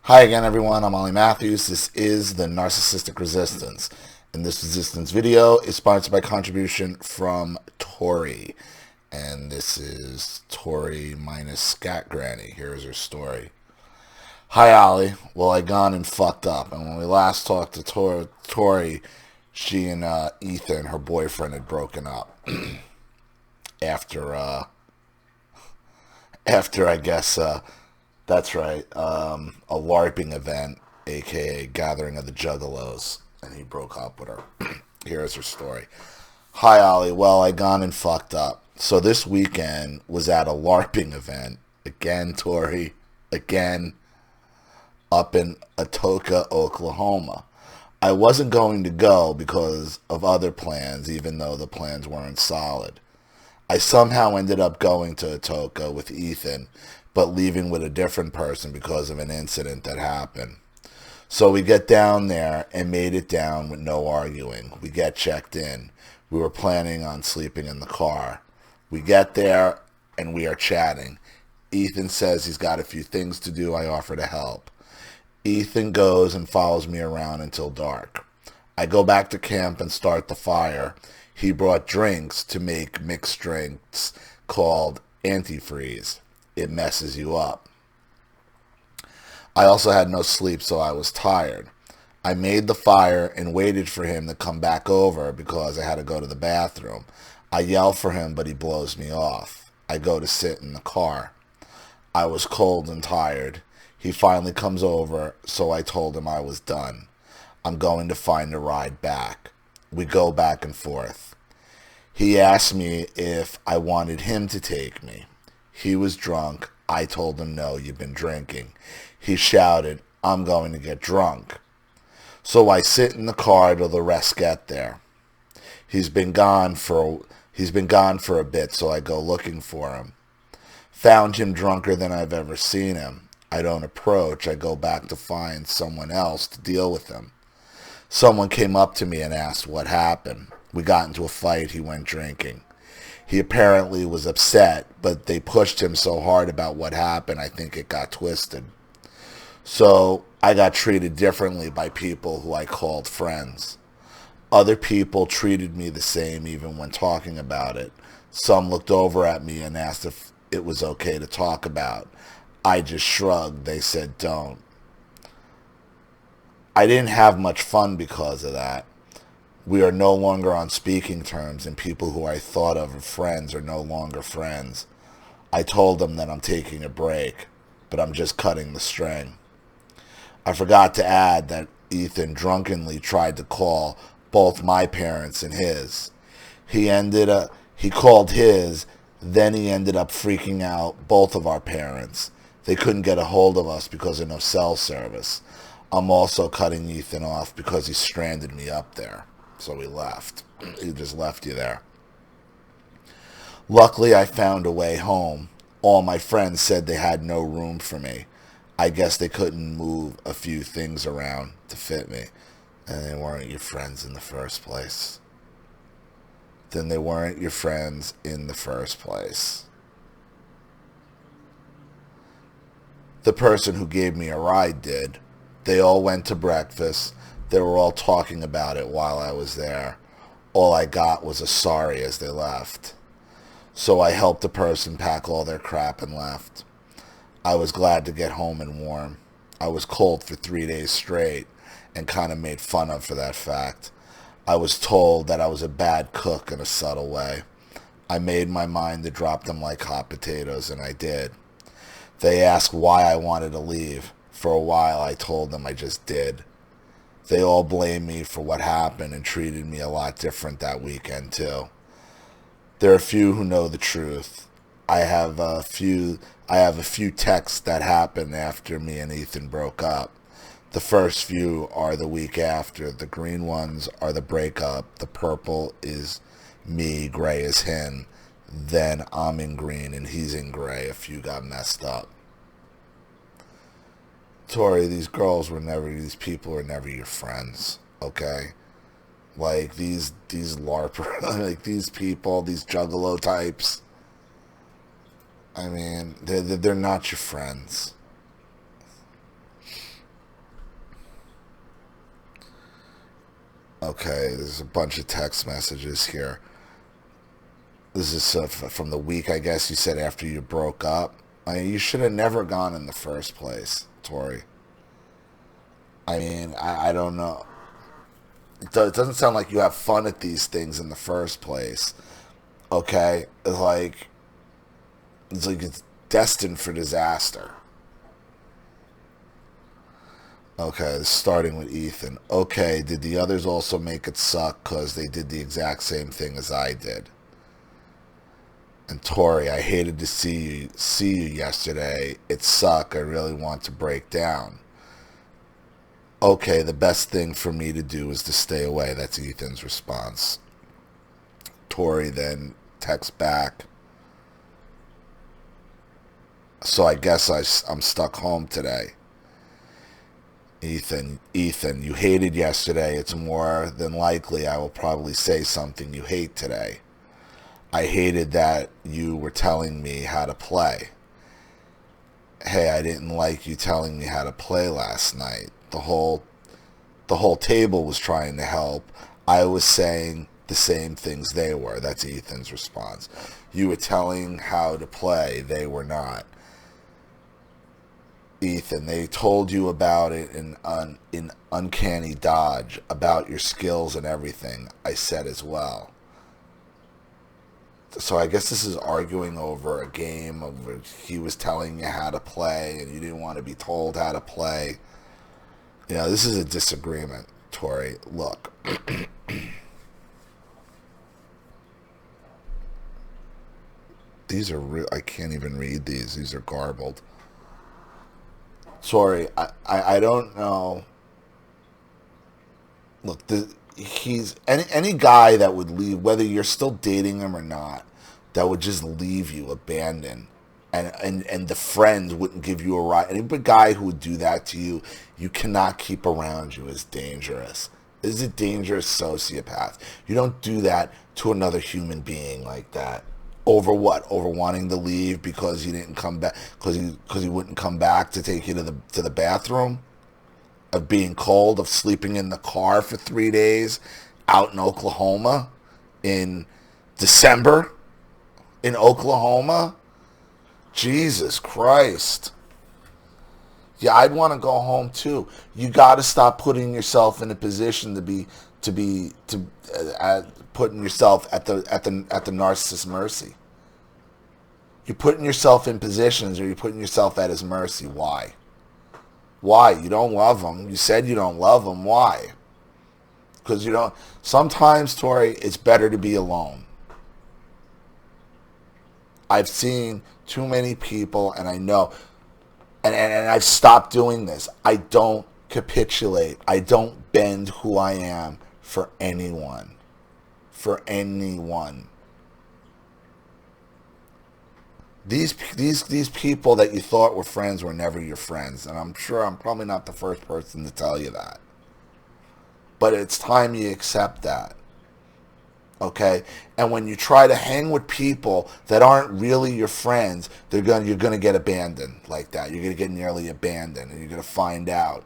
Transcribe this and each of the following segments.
Hi again, everyone. I'm Ollie Matthews. This is the Narcissistic Resistance. And this resistance video is sponsored by contribution from Tori. And this is Tori minus Scat Granny. Here's her story. Hi, Ollie. Well, I gone and fucked up. And when we last talked to Tori, she and Ethan, her boyfriend, had broken up after, I guess, that's right. A LARPing event, aka Gathering of the Juggalos, and he broke up with her. Here's her story. Hi, Ollie. Well, I gone and fucked up. So this weekend was at a LARPing event. Again, Tori. Again, up in Atoka, Oklahoma. I wasn't going to go because of other plans, even though the plans weren't solid. I somehow ended up going to Atoka with Ethan, but leaving with a different person because of an incident that happened. So we get down there and made it down with no arguing. We get checked in. We were planning on sleeping in the car. We get there and we are chatting. Ethan says he's got a few things to do. I offer to help. Ethan goes and follows me around until dark. I go back to camp and start the fire. He brought drinks to make mixed drinks called antifreeze. It messes you up. I also had no sleep, so I was tired. I made the fire and waited for him to come back over because I had to go to the bathroom. I yell for him, but he blows me off. I go to sit in the car. I was cold and tired. He finally comes over, so I told him I was done. I'm going to find a ride back. We go back and forth. He asked me if I wanted him to take me. He was drunk. I told him, no, you've been drinking. He shouted, I'm going to get drunk. So I sit in the car till the rest get there. He's been gone for a bit, so I go looking for him. Found him drunker than I've ever seen him. I don't approach. I go back to find someone else to deal with him. Someone came up to me and asked what happened. We got into a fight. He went drinking. He apparently was upset, but they pushed him so hard about what happened, I think it got twisted. So I got treated differently by people who I called friends. Other people treated me the same even when talking about it. Some looked over at me and asked if it was okay to talk about. I just shrugged. They said don't. I didn't have much fun because of that. We are no longer on speaking terms, and people who I thought of as friends are no longer friends. I told them that I'm taking a break, but I'm just cutting the string. I forgot to add that Ethan drunkenly tried to call both my parents and his. He called his, then he ended up freaking out both of our parents. They couldn't get a hold of us because of no cell service. I'm also cutting Ethan off because he stranded me up there. So he left. He just left you there. Luckily, I found a way home. All my friends said they had no room for me. I guess they couldn't move a few things around to fit me. And they weren't your friends in the first place. Then they weren't your friends in the first place. The person who gave me a ride did. They all went to breakfast. They were all talking about it while I was there. All I got was a sorry as they left. So I helped the person pack all their crap and left. I was glad to get home and warm. I was cold for 3 days straight and kind of made fun of for that fact. I was told that I was a bad cook in a subtle way. I made my mind to drop them like hot potatoes, and I did. They asked why I wanted to leave. For a while, I told them I just did. They all blamed me for what happened and treated me a lot different that weekend, too. There are a few who know the truth. I have a few texts that happened after me and Ethan broke up. The first few are the week after. The green ones are the breakup. The purple is me, gray is him. Then I'm in green and he's in gray. A few got messed up. Tori, these people were never your friends, okay? Like, these LARPers, like, these people, these juggalo types, I mean, they're not your friends. Okay, there's a bunch of text messages here. This is from the week, I guess you said after you broke up. I mean, you should have never gone in the first place, Tori. I mean, I don't know. It doesn't sound like you have fun at these things in the first place. Okay, it's destined for disaster. Okay, starting with Ethan. Okay, did the others also make it suck because they did the exact same thing as I did? And Tori, I hated to see you yesterday. It sucked. I really want to break down. Okay, the best thing for me to do is to stay away. That's Ethan's response. Tori then texts back. So I guess I'm stuck home today. Ethan, you hated yesterday. It's more than likely I will probably say something you hate today. I hated that you were telling me how to play. Hey, I didn't like you telling me how to play last night. The whole table was trying to help. I was saying the same things they were. That's Ethan's response. You were telling how to play. They were not. Ethan, they told you about it in Uncanny Dodge, about your skills and everything. I said as well. So I guess this is arguing over a game of he was telling you how to play and you didn't want to be told how to play. You know, this is a disagreement, Tori. Look. These are real. I can't even read these. These are garbled. Sorry, I don't know. Look, he's any guy that would leave, whether you're still dating him or not, that would just leave you abandoned, and the friends wouldn't give you a ride. Any guy who would do that to you, you cannot keep around you is dangerous. This is a dangerous sociopath. You don't do that to another human being like that. Over what? Over wanting to leave because he didn't come back, because he wouldn't come back to take you to the bathroom, of being cold, of sleeping in the car for 3 days out in Oklahoma in December in Oklahoma. Jesus Christ. Yeah, I'd want to go home too. You got to stop putting yourself in a position to putting yourself at the narcissist's mercy. You're putting yourself in positions, or you're putting yourself at his mercy. Why? Why? You don't love him. You said you don't love him. Why? Because you don't. Sometimes, Tori, it's better to be alone. I've seen too many people, and I know, and I've stopped doing this. I don't capitulate. I don't bend who I am for anyone. For anyone. These people that you thought were friends were never your friends, and I'm sure I'm probably not the first person to tell you that. But it's time you accept that. Okay? And when you try to hang with people that aren't really your friends, you're gonna get abandoned like that. You're gonna get nearly abandoned, and you're gonna find out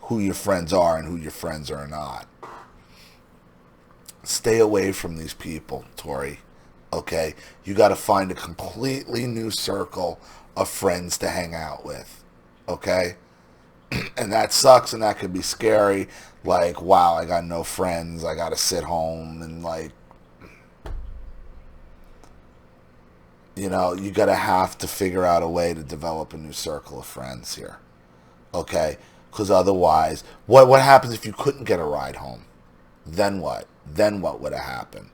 who your friends are and who your friends are not. Stay away from these people, Tori. Okay? You got to find a completely new circle of friends to hang out with. Okay? And that sucks, and that could be scary. Like, wow, I got no friends. I got to sit home and, like, you know, you got to have to figure out a way to develop a new circle of friends here. Okay? Because otherwise, what happens if you couldn't get a ride home? Then what? Then what would have happened?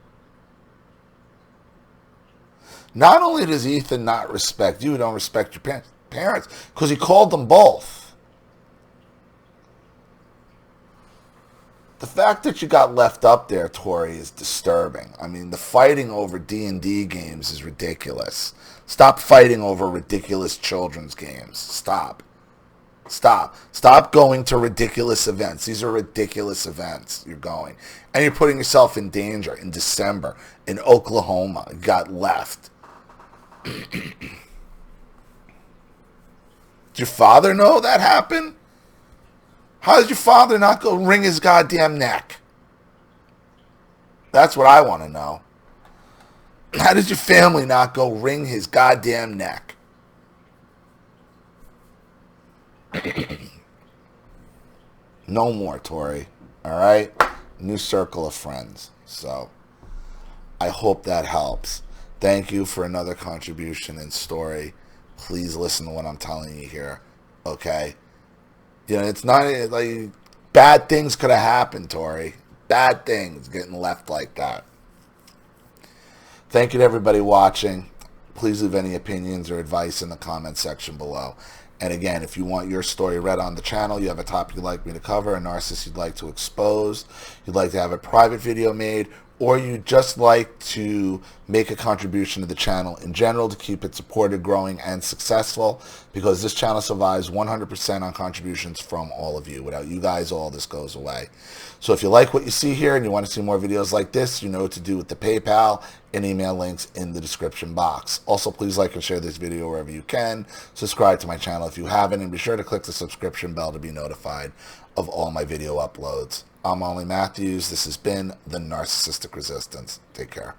Not only does Ethan not respect you, don't respect your parents, because he called them both. The fact that you got left up there, Tori, is disturbing. I mean, the fighting over D&D games is ridiculous. Stop fighting over ridiculous children's games. Stop. Stop going to ridiculous events. These are ridiculous events you're going. And you're putting yourself in danger in December in Oklahoma. You got left. Did your father know that happened? How did your father not go wring his goddamn neck? That's what I want to know. How did your family not go wring his goddamn neck? No more, Tori. All right? New circle of friends. So, I hope that helps. Thank you for another contribution and story. Please listen to what I'm telling you here. Okay? You know, it's not like bad things could have happened, Tori. Bad things getting left like that. Thank you to everybody watching. Please leave any opinions or advice in the comment section below. And again, if you want your story read on the channel, you have a topic you'd like me to cover, a narcissist you'd like to expose, you'd like to have a private video made, or you'd just like to make a contribution to the channel in general to keep it supported, growing, and successful, because this channel survives 100% on contributions from all of you. Without you guys, all this goes away. So if you like what you see here and you want to see more videos like this, you know what to do with the PayPal and email links in the description box. Also, please like and share this video wherever you can. Subscribe to my channel if you haven't, and be sure to click the subscription bell to be notified of all my video uploads. I'm Ollie Matthews. This has been The Narcissistic Resistance. Take care.